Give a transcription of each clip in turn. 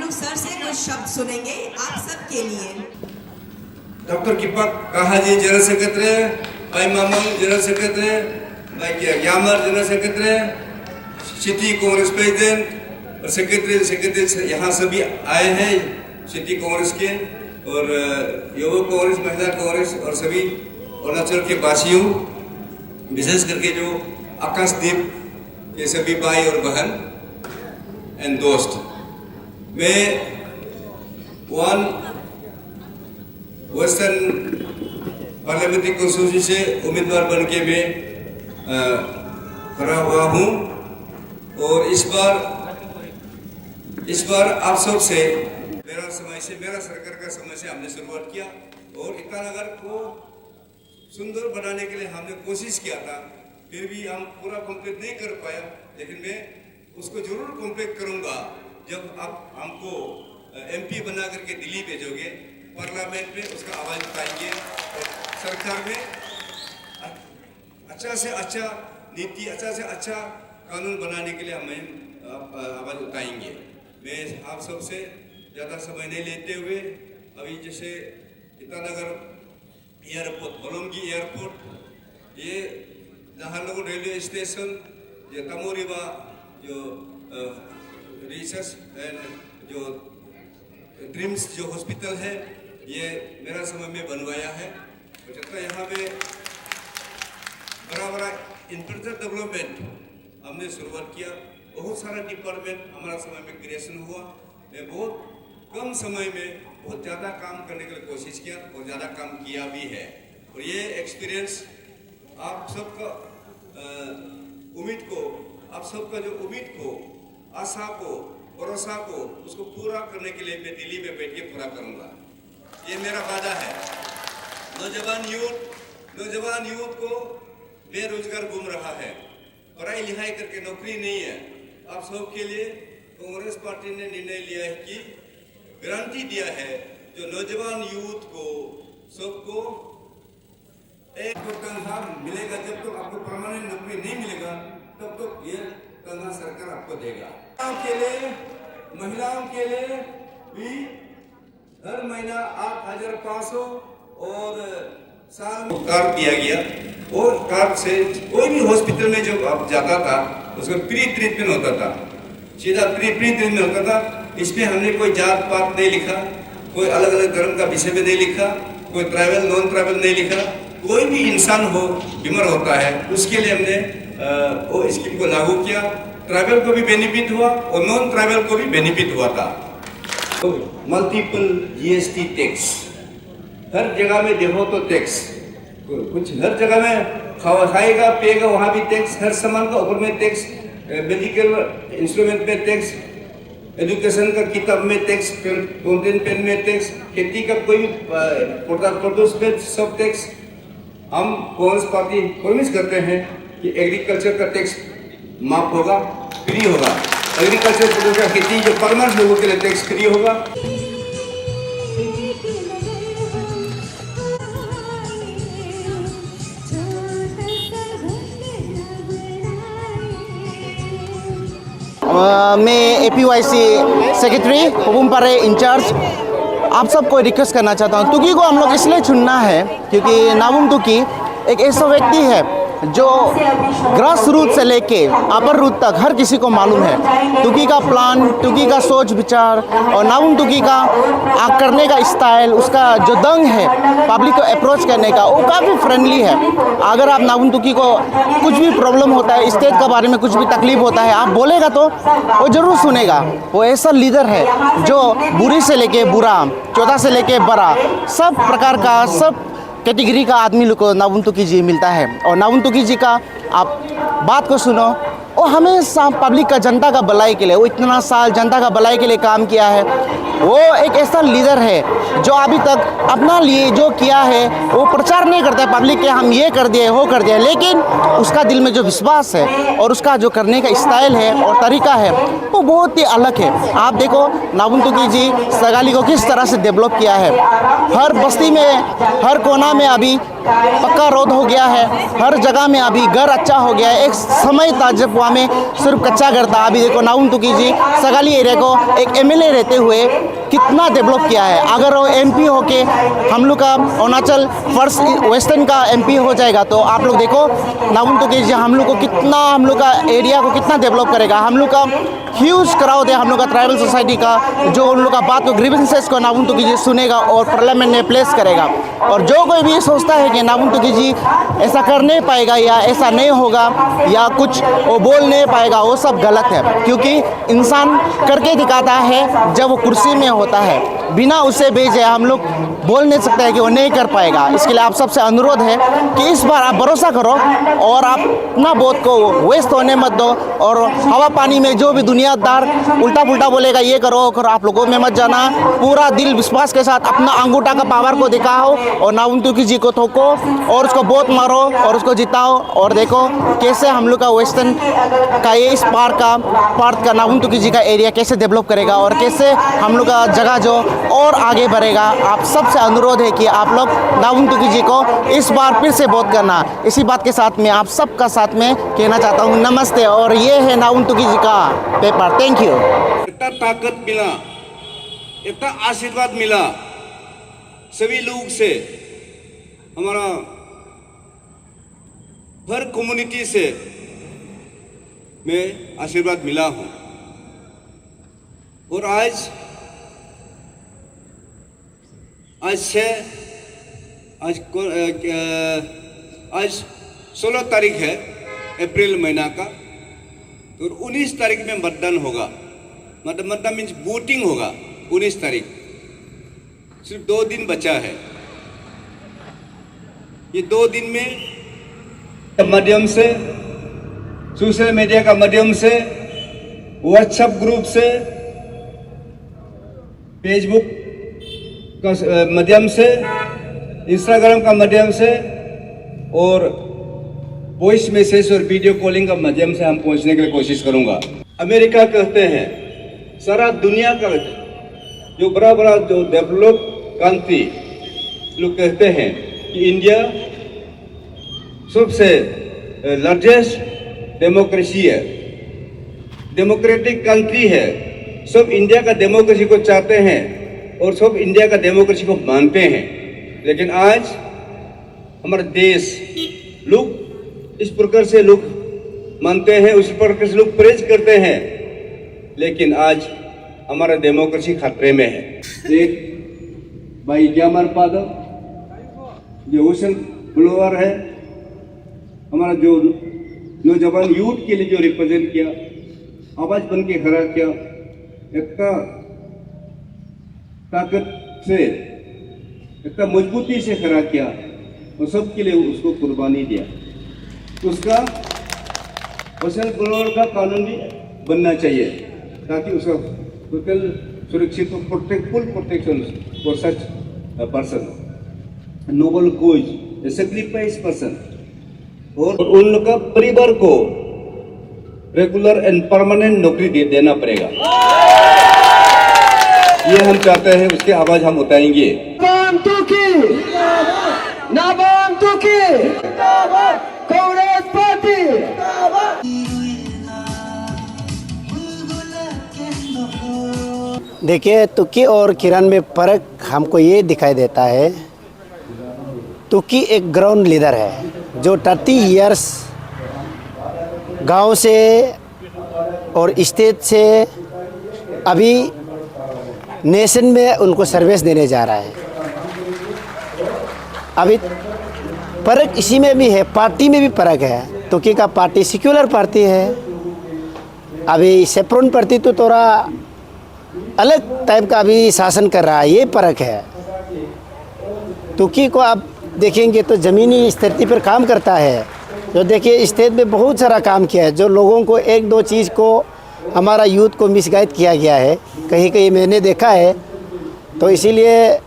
नावुंग sir से कुछ शब्द सुनेंगे आप सबके लिए। Doctor Kipak Kahaji general secretary, भाई मामंग जनरल सेक्रेटरी, भाई Yamar general secretary, city Congress president और सेक्रेटरी यहाँ सभी आए हैं सिटी कांग्रेस के, और युवा कांग्रेस, महिला कांग्रेस और सभी अरुणाचल के वासियों, विशेष करके जो आकाशदीप के सभी भाई और बहन एंड दोस्त। मैं वन वेस्टर्न पार्लियामेंट्री कॉन्स्टिट्यूंसी से उम्मीदवार बन के मैं खड़ा हुआ हूँ, और इस बार आप सब से मेरा सरकार का समय से हमने शुरुआत किया, और ईटानगर को सुंदर बनाने के लिए हमने कोशिश किया था, फिर भी हम पूरा कंप्लीट नहीं कर पाया, लेकिन मैं उसको जरूर कंप्लीट करूंगा जब आप हमको एमपी बना करके दिल्ली भेजोगे, पार्लियामेंट में उसका आवाज उठाएंगे और सरकार में अच्छा से अच्छा नीति, अच्छा से अच्छा कानून बनाने के लिए हमें आवाज उठाएंगे। मैं आप सबसे ज़्यादा समय नहीं लेते हुए अभी जैसे ईटानगर एयरपोर्ट, होलोंगी एयरपोर्ट, ये नाहरलगुन रेलवे स्टेशन, ये तमोरीवा जो रिसर्च एंड जो ड्रीम्स जो हॉस्पिटल है, ये मेरा समय में बनवाया है। और जितना यहाँ पे बड़ा इंफ्रास्ट्रक्चर डेवलपमेंट हमने शुरुआत किया, बहुत सारा डिपार्टमेंट हमारा समय में क्रिएशन हुआ। मैं बहुत कम समय में बहुत ज़्यादा काम करने के लिए कोशिश किया और ज़्यादा काम किया भी है, और ये एक्सपीरियंस आप सबका उम्मीद को, आप सबका जो उम्मीद को, आशा को, भरोसा को, उसको पूरा करने के लिए मैं दिल्ली में बैठ के पूरा करूँगा, ये मेरा वादा है। नौजवान यूथ को बेरोजगार घूम रहा है, पढ़ाई लिखाई करके नौकरी नहीं है। आप सबके लिए कांग्रेस पार्टी ने निर्णय लिया है कि गारंटी दिया है, जो नौजवान यूथ को सबको एक तनख्वाह मिलेगा, जब तक आपको परमानेंट नौकरी नहीं मिलेगा तब तक ये तनख्वाह सरकार आपको देगा। महिलाओं के लिए भी हर महीना 8,500 और साल में कार्ड दिया गया, और कार्ड से कोई भी हॉस्पिटल में जब आप जाता था उसमें फ्री ट्रीटमेंट होता था, सीधा फ्री ट्रीटमेंट होता था। इसमें हमने कोई जात पात नहीं लिखा, कोई अलग अलग धर्म का विषय में नहीं लिखा, कोई ट्राइबल नॉन ट्राइबल नहीं लिखा। कोई भी इंसान हो, बीमार होता है, उसके लिए हमने वो स्कीम को लागू किया। ट्राइबल को भी बेनिफिट हुआ और नॉन ट्राइबल को भी बेनिफिट हुआ था। तो मल्टीपल जीएसटी टैक्स हर जगह में देखो तो टैक्स, कुछ हर जगह में खाएगा पिएगा वहाँ भी टैक्स, हर सामान का ऊपर में टैक्स, मेडिकल इंस्ट्रूमेंट में टैक्स, एजुकेशन का किताब में टैक्स, फाउंटेन पेन में टैक्स, खेती का कोई भी प्रोड्यूस में सब टैक्स। हम कांग्रेस पार्टी प्रॉमिस करते हैं कि एग्रीकल्चर का टैक्स माफ होगा, फ्री होगा। एग्रीकल्चर प्रोडक्ट का खेती जो परमानेंट लोगों के लिए टैक्स फ्री होगा। मैं APYC सेक्रेटरी हुकुमपारे इंचार्ज आप सबको रिक्वेस्ट करना चाहता हूँ, तुकी को हम लोग इसलिए चुनना है क्योंकि नावुंग तुकी एक ऐसा व्यक्ति है जो ग्रास रूट से लेके अपर रूट तक हर किसी को मालूम है। तुकी का प्लान, तुकी का सोच विचार और नावुंग तुकी का करने का स्टाइल, उसका जो दंग है पब्लिक को अप्रोच करने का, वो काफ़ी फ्रेंडली है। अगर आप नावुंग तुकी को कुछ भी प्रॉब्लम होता है, स्टेट के बारे में कुछ भी तकलीफ होता है, आप बोलेगा तो वो ज़रूर सुनेगा। वो ऐसा लीडर है जो बुरी से लेके बुरा, छोटा से लेके बड़ा, सब प्रकार का, सब कैटेगरी का आदमी लोग को नावुंग तुकी जी मिलता है। और नावुंग तुकी जी का आप बात को सुनो, वो हमेशा पब्लिक का, जनता का भलाई के लिए, वो इतना साल जनता का भलाई के लिए काम किया है। वो एक ऐसा लीडर है जो अभी तक अपना लिए जो किया है वो प्रचार नहीं करता है पब्लिक के, हम ये कर दिए वो कर दिए, लेकिन उसका दिल में जो विश्वास है और उसका जो करने का स्टाइल है और तरीका है वो बहुत ही अलग है। आप देखो नावुंग तुकी जी सगाली को किस तरह से डेवलप किया है। हर बस्ती में, हर कोना में अभी पक्का रोड हो गया है, हर जगह में अभी घर अच्छा हो गया है। एक समय था जब वहाँ में सिर्फ कच्चा घर था, अभी देखो नाउम तुकी जी सगाली एरिया को एक एमएलए रहते हुए कितना डेवलप किया है। अगर वो एमपी होके हम लोग का अरुणाचल फर्स्ट वेस्टर्न का एमपी हो जाएगा तो आप लोग देखो नाउम तुकी जी हम लोग को कितना, हम लोग का एरिया को कितना डेवलप करेगा। हम लोग का ह्यूज क्राउड है हम लोग का ट्राइबल सोसाइटी का, जो उन लोग का बात को ग्रीवेंसेस को नाउम तुकी जी सुनेगा और पार्लियामेंट में प्लेस करेगा। और जो कोई भी सोचता है कि नाउम तुकी जी ऐसा कर नहीं पाएगा या ऐसा नहीं होगा या कुछ वो बोल नहीं पाएगा, वो सब गलत है। क्योंकि इंसान करके दिखाता है जब वो कुर्सी में होता है, बिना उसे भेजे हम लोग बोल नहीं सकते हैं कि वो नहीं कर पाएगा। इसके लिए आप सबसे अनुरोध है कि इस बार आप भरोसा करो और आप अपना वोट को वेस्ट होने मत दो। और हवा पानी में जो भी दुनियादार उल्टा पुल्टा बोलेगा ये करो वो करो, आप लोगों में मत जाना। पूरा दिल विश्वास के साथ अपना अंगूठा का पावर को दिखाओ और नाउम तुकी जी को ठोको और उसको वोट मारो और उसको जिताओ। और देखो कैसे हम लोग का वेस्टर्न का ये इस पार्ट का नाउम तुकी जी का एरिया कैसे डेवलप करेगा और कैसे हम लोग का जगह जो और आगे बढ़ेगा। आप सबसे अनुरोध है कि आप लोग नाउम तुकी जी को इस बार फिर से वोट करना। इसी बात के साथ में आप सबका साथ में कहना चाहता हूँ नमस्ते। और ये है नाउम तुकी जी का पेपर। Thank you. इतना ताकत मिला, इतना आशीर्वाद मिला सभी लोग से, हमारा हर कम्युनिटी से मैं आशीर्वाद मिला हूं। और आज आज 16 तारीख है अप्रैल महीना का, और 19 तारीख में मतदान होगा। मतदान मीन्स वोटिंग होगा 19 तारीख। सिर्फ 2 दिन बचा है। ये 2 दिन में माध्यम से, सोशल मीडिया का माध्यम से, व्हाट्सएप ग्रुप से, फेसबुक का माध्यम से, इंस्टाग्राम का माध्यम से और वॉइस मैसेज और वीडियो कॉलिंग का माध्यम से हम पहुंचने के लिए कोशिश करूंगा। अमेरिका कहते हैं, सारा दुनिया का जो बड़ा बड़ा जो डेवलप कंट्री लोग कहते हैं कि इंडिया सबसे लार्जेस्ट डेमोक्रेसी है, डेमोक्रेटिक कंट्री है। सब इंडिया का डेमोक्रेसी को चाहते हैं और सब इंडिया का डेमोक्रेसी को मानते हैं। लेकिन आज हमारा देश लोग इस प्रकार से लोग मानते हैं, उस प्रकार से लोग प्रेज करते हैं, लेकिन आज हमारा डेमोक्रेसी खतरे में है। एक भाई ग्यामर पादव जो ओशन ब्लोअर है, हमारा जो नौजवान यूथ के लिए जो रिप्रेजेंट किया, आवाज बन के खड़ा किया, इतना ताकत से, इतना मजबूती से खड़ा किया और सबके लिए उसको कुर्बानी दिया। उसका ओशन ब्लोअर का कानून भी बनना चाहिए ताकि उसका टोटल सुरक्षित full protection for such person, noble cause, sacrifice person. और उन लोग का परिवार को रेगुलर एंड परमानेंट नौकरी देना पड़ेगा। ये हम चाहते हैं, उसकी आवाज हम उठाएंगे। कांग्रेस पार्टी। देखिए, तुकी और किरण में फ़र्क हमको ये दिखाई देता है। तुकी एक ग्राउंड लीडर है जो 30 इयर्स गांव से और स्टेट से अभी नेशन में उनको सर्विस देने जा रहा है। अभी फ़र्क इसी में भी है, पार्टी में भी फ़र्क है। तुकी का पार्टी सेक्युलर पार्टी है, अभी सेफ्रॉन पार्टी तो थोड़ा अलग टाइप का अभी शासन कर रहा है, ये फ़र्क है। तुकी को आप देखेंगे तो ज़मीनी स्थिति पर काम करता है। जो देखिए स्टेट में बहुत सारा काम किया है, जो लोगों को एक दो चीज़ को हमारा यूथ को मिसगाइड किया गया है, कहीं कहीं मैंने देखा है। तो इसीलिए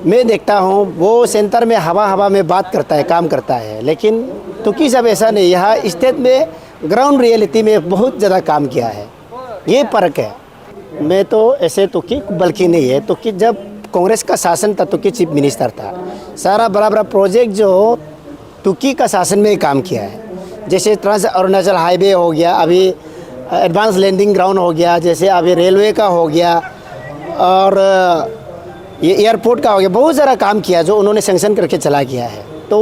मैं देखता हूँ वो सेंटर में हवा में बात करता है, काम करता है। लेकिन तुकी सब ऐसा नहीं, यहाँ स्टेट में ग्राउंड रियलिटी में बहुत ज़्यादा काम किया है, ये फ़र्क है। मैं तो ऐसे तुकी बल्कि नहीं है, तुकी जब कांग्रेस का शासन था, तुकी चीफ मिनिस्टर था, सारा बड़ा बड़ा प्रोजेक्ट जो तुर्की का शासन में काम किया है, जैसे ट्रांस अरुणाचल हाईवे हो गया, अभी एडवांस लैंडिंग ग्राउंड हो गया, जैसे अभी रेलवे का हो गया और ये एयरपोर्ट का हो गया, बहुत सारा काम किया जो उन्होंने सैंक्शन करके चला गया है। तो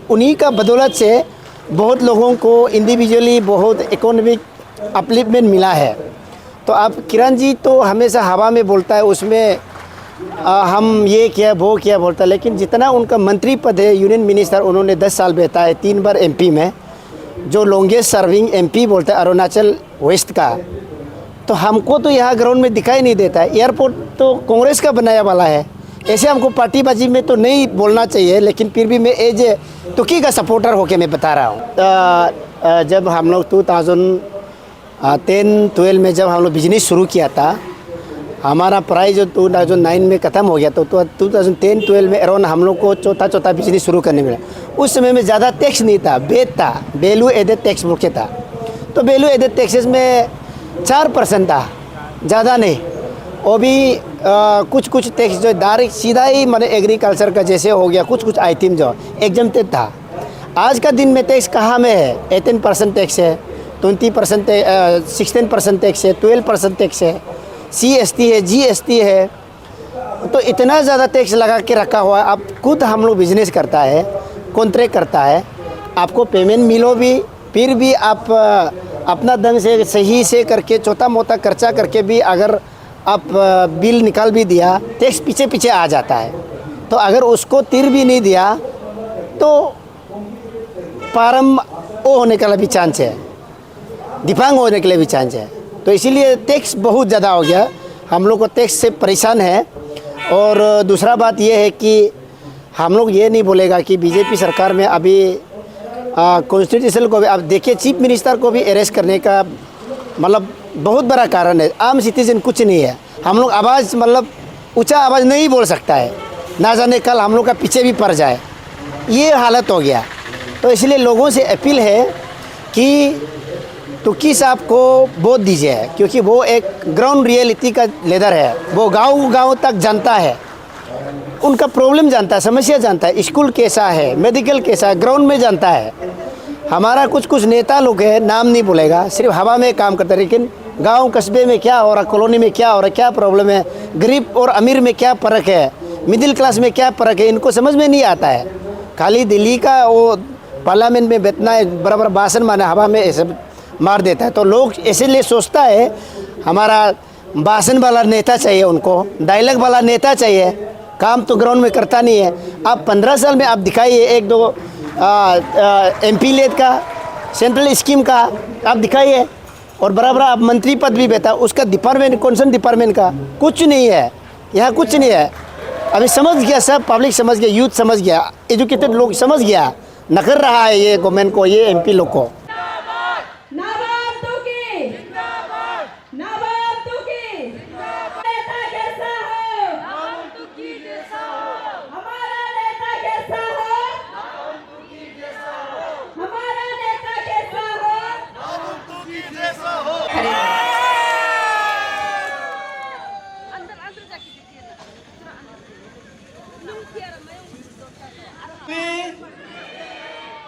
उन्हीं का बदौलत से बहुत लोगों को इंडिविजुअली बहुत इकोनॉमिक अपलिफ्टमेंट मिला है। तो अब किरण जी तो हमेशा हवा में बोलता है, उसमें हम ये किया वो किया बोलता है, लेकिन जितना उनका मंत्री पद है यूनियन मिनिस्टर, उन्होंने 10 साल बिताया है, 3 बार एमपी में, जो लॉन्गेस्ट सर्विंग एमपी बोलता है अरुणाचल वेस्ट का। तो हमको तो यहाँ ग्राउंड में दिखाई नहीं देता है। एयरपोर्ट तो कांग्रेस का बनाया वाला है, ऐसे हमको पार्टीबाजी में तो नहीं बोलना चाहिए, लेकिन फिर भी मैं एज तुर्की का सपोर्टर होके मैं बता रहा हूँ। जब हम लोग 2010-12 में जब हम लोग बिजनेस शुरू किया था, हमारा प्राइस जो 2009 में ख़त्म हो गया, तो 2010-12 में अराउंड हम लोग को चौथा बिजनेस शुरू करने मिला। उस समय में ज़्यादा टैक्स नहीं था, बेद था, वैल्यू एडेड टैक्स बोल के था। तो वैल्यू एडेड टैक्सेस में 4% था, ज़्यादा नहीं। वो भी कुछ टैक्स जो डायरेक्ट सीधा ही मैंने एग्रीकल्चर का जैसे हो गया, कुछ आइटम जो एग्जम्प्टेड था। आज का दिन में टैक्स कहाँ में है? 18% टैक्स है, 20% 16% टैक्स है, 12% टैक्स है, CST है, GST है। तो इतना ज़्यादा टैक्स लगा के रखा हुआ है। अब खुद हम लोग बिजनेस करता है, कॉन्ट्रैक्ट करता है, आपको पेमेंट मिलो भी, फिर भी आप अपना ढंग से सही से करके छोटा मोटा खर्चा करके भी अगर आप बिल निकाल भी दिया, टैक्स पीछे पीछे आ जाता है। तो अगर उसको तिर भी नहीं दिया तो पारम ओ होने का भी चांस है, दिपांग होने के लिए भी चांस है। तो इसीलिए टैक्स बहुत ज़्यादा हो गया, हम लोग को टैक्स से परेशान है। और दूसरा बात ये है कि हम लोग ये नहीं बोलेगा कि बीजेपी सरकार में अभी कॉन्स्टिट्यूशन को भी, अब देखिए चीफ मिनिस्टर को भी अरेस्ट करने का मतलब बहुत बड़ा कारण है। आम सिटीजन कुछ नहीं है, हम लोग आवाज़ मतलब ऊंचा आवाज़ नहीं बोल सकता है, ना जाने कल हम लोग का पीछे भी पड़ जाए, ये हालत हो गया। तो इसलिए लोगों से अपील है कि तुर्की साहब को वोट दीजिए, क्योंकि वो एक ग्राउंड रियलिटी का लीडर है। वो गांव तक जानता है, उनका प्रॉब्लम जानता है, समस्या जानता है, स्कूल कैसा है, मेडिकल कैसा है, ग्राउंड में जानता है। हमारा कुछ नेता लोग है, नाम नहीं बोलेगा, सिर्फ हवा में काम करते हैं, लेकिन गांव कस्बे में क्या हो रहा, कॉलोनी में क्या हो रहा, क्या प्रॉब्लम है, गरीब और अमीर में क्या फ़र्क है, मिडिल क्लास में क्या फ़र्क है, इनको समझ में नहीं आता है। खाली दिल्ली का वो पार्लियामेंट में बैठना है, बराबर भाषण माने हवा में ऐसे मार देता है। तो लोग इसलिए सोचता है हमारा भाषण वाला नेता चाहिए, उनको डायलॉग वाला नेता चाहिए, काम तो ग्राउंड में करता नहीं है। आप 15 साल में आप दिखाइए 1-2 MP लेड का, सेंट्रल स्कीम का आप दिखाइए, और बराबर आप मंत्री पद भी बैठा, उसका डिपार्टमेंट कौन सा डिपार्टमेंट का कुछ नहीं है, यहाँ कुछ नहीं है। अभी समझ गया सब, पब्लिक समझ गया, यूथ समझ गया, एजुकेटेड लोग समझ गया, नकर रहा है ये गवर्नमेंट को, ये MP लोग को।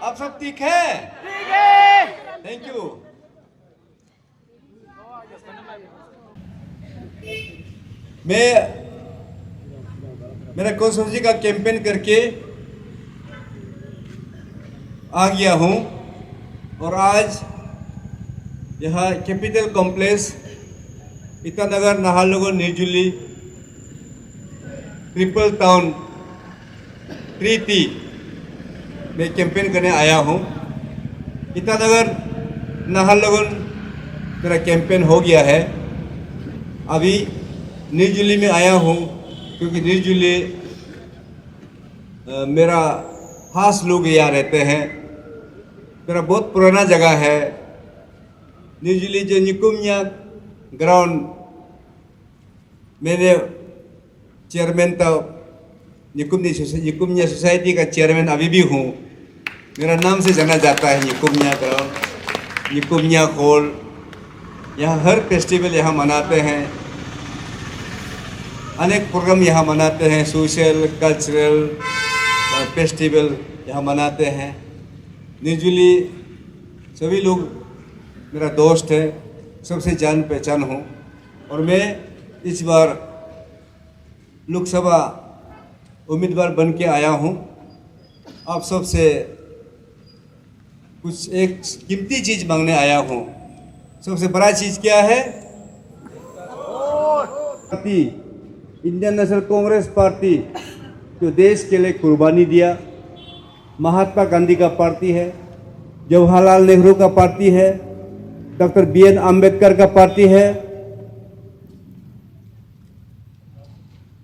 आप सब ठीक है? ठीक है। Thank you. मैं मेरा कॉन्स्टिट्यूंसी का कैंपेन करके आ गया हूं, और आज यहाँ capital complex Itanagar, Naharlagun, Nirjuli, triple town 3T मैं कैंपेन करने आया हूँ। ईटानगर, नाहरलगुन मेरा कैंपेन हो गया है। अभी निरजुली में आया हूँ, क्योंकि निरजुली मेरा खास लोग यहाँ रहते हैं, मेरा बहुत पुराना जगह है। निरजुली जो निकुम्या ग्राउंड, मैंने चेयरमैन था, निकुम्या सोसाइटी का चेयरमैन अभी भी हूँ। मेरा नाम से जाना जाता है निकुम्या ग्राउंड, निकुम्या हॉल। यहाँ हर फेस्टिवल यहाँ मनाते हैं, अनेक प्रोग्राम यहाँ मनाते हैं, सोशल, कल्चरल, फेस्टिवल यहाँ मनाते हैं। निर्जुली सभी लोग मेरा दोस्त है, सबसे जान पहचान हूँ और मैं इस बार लोकसभा उम्मीदवार बन के आया हूँ। आप सबसे कुछ एक कीमती चीज़ मांगने आया हूँ। सबसे बड़ा चीज़ क्या है? Party Indian national Congress party जो देश के लिए कुर्बानी दिया, महात्मा गांधी का पार्टी है, जवाहरलाल नेहरू का पार्टी है, डॉक्टर BN अम्बेडकर का पार्टी है,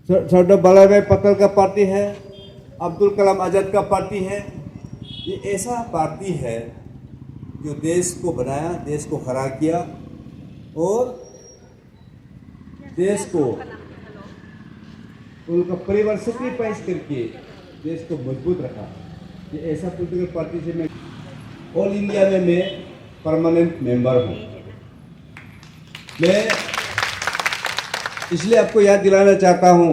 सरदार वल्लभ भाई पटेल का पार्टी है, अब्दुल कलाम आज़ाद का पार्टी है। ये ऐसा पार्टी है जो देश को बनाया, देश को खड़ा किया और देश को उनका परिवार सेक्रीफाइस करके देश को मजबूत रखा। ये ऐसा पॉलिटिकल पार्टी से मैं ऑल इंडिया में मैं परमानेंट मेंबर हूँ। मैं इसलिए आपको याद दिलाना चाहता हूँ,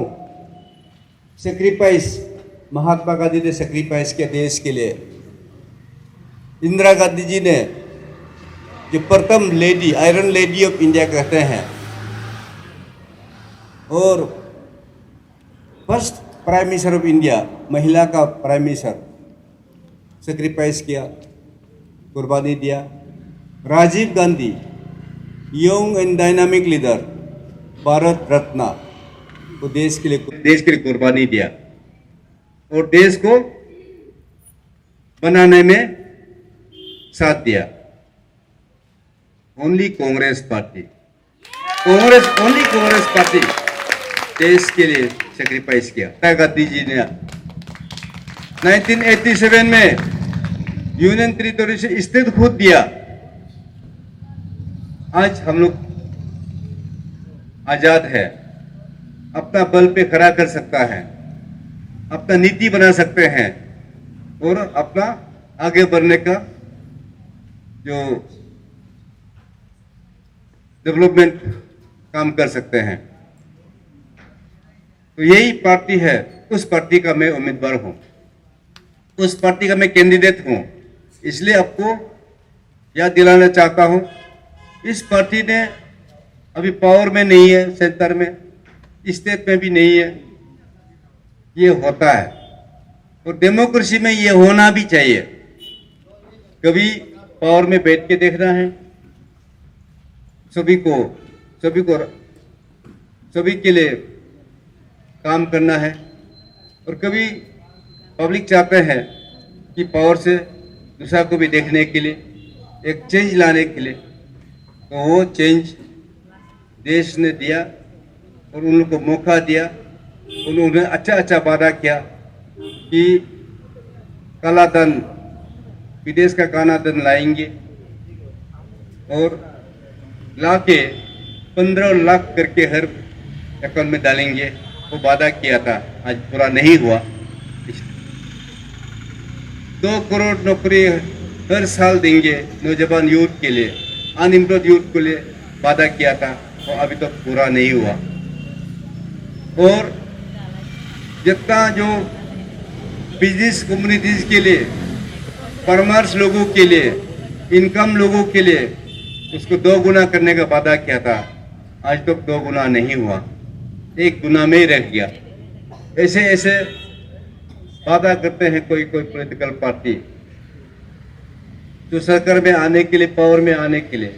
सेक्रीफाइस महात्मा गांधी ने सेक्रीफाइस किया देश के लिए। इंदिरा गांधी जी ने जो प्रथम lady, iron lady of India कहते हैं, और first prime minister of India, महिला का प्राइम मिनिस्टर, सेक्रीफाइस किया, कुर्बानी दिया। Rajiv Gandhi, young and dynamic leader, Bharat Ratna, वो देश के लिए कुर्बानी दिया और देश को बनाने में साथ दिया। Only Congress party, only Congress party देश के लिए सेक्रीफाइस किया। गांधी जी ने 1987 में यूनियन टेरिटरी से स्टेट खुद दिया। आज हम लोग आजाद है, अपना बल पे खड़ा कर सकता है, अपना नीति बना सकते हैं और अपना आगे बढ़ने का जो डेवलपमेंट काम कर सकते हैं। तो यही पार्टी है, उस पार्टी का मैं उम्मीदवार हूं, उस पार्टी का मैं कैंडिडेट हूं। इसलिए आपको याद दिलाना चाहता हूं, इस पार्टी ने अभी पावर में नहीं है, सेंटर में, स्टेट में भी नहीं है। ये होता है और डेमोक्रेसी में ये होना भी चाहिए। कभी पावर में बैठ के देखना है, सभी के लिए काम करना है, और कभी पब्लिक चाहते हैं कि पावर से दूसरा को भी देखने के लिए, एक चेंज लाने के लिए, तो वो चेंज देश ने दिया और उन लोगों को मौका दिया। उन्होंने अच्छा वादा किया कि काला धन, विदेश का काला धन लाएंगे और लाके 15 लाख करके हर अकाउंट में डालेंगे। वो वादा किया था, आज पूरा नहीं हुआ। 2 करोड़ नौकरी हर साल देंगे नौजवान यूथ के लिए, अनएम्प्लॉयड यूथ के लिए वादा किया था, वो अभी तक पूरा नहीं हुआ। और जितना जो बिजनेस कम्युनिटीज के लिए, फार्मर्स लोगों के लिए, इनकम लोगों के लिए उसको 2 गुना करने का वादा किया था, आज तक 2 गुना नहीं हुआ, 1 गुना में ही रह गया। ऐसे वादा करते हैं कोई पॉलिटिकल पार्टी जो सरकार में आने के लिए, पावर में आने के लिए।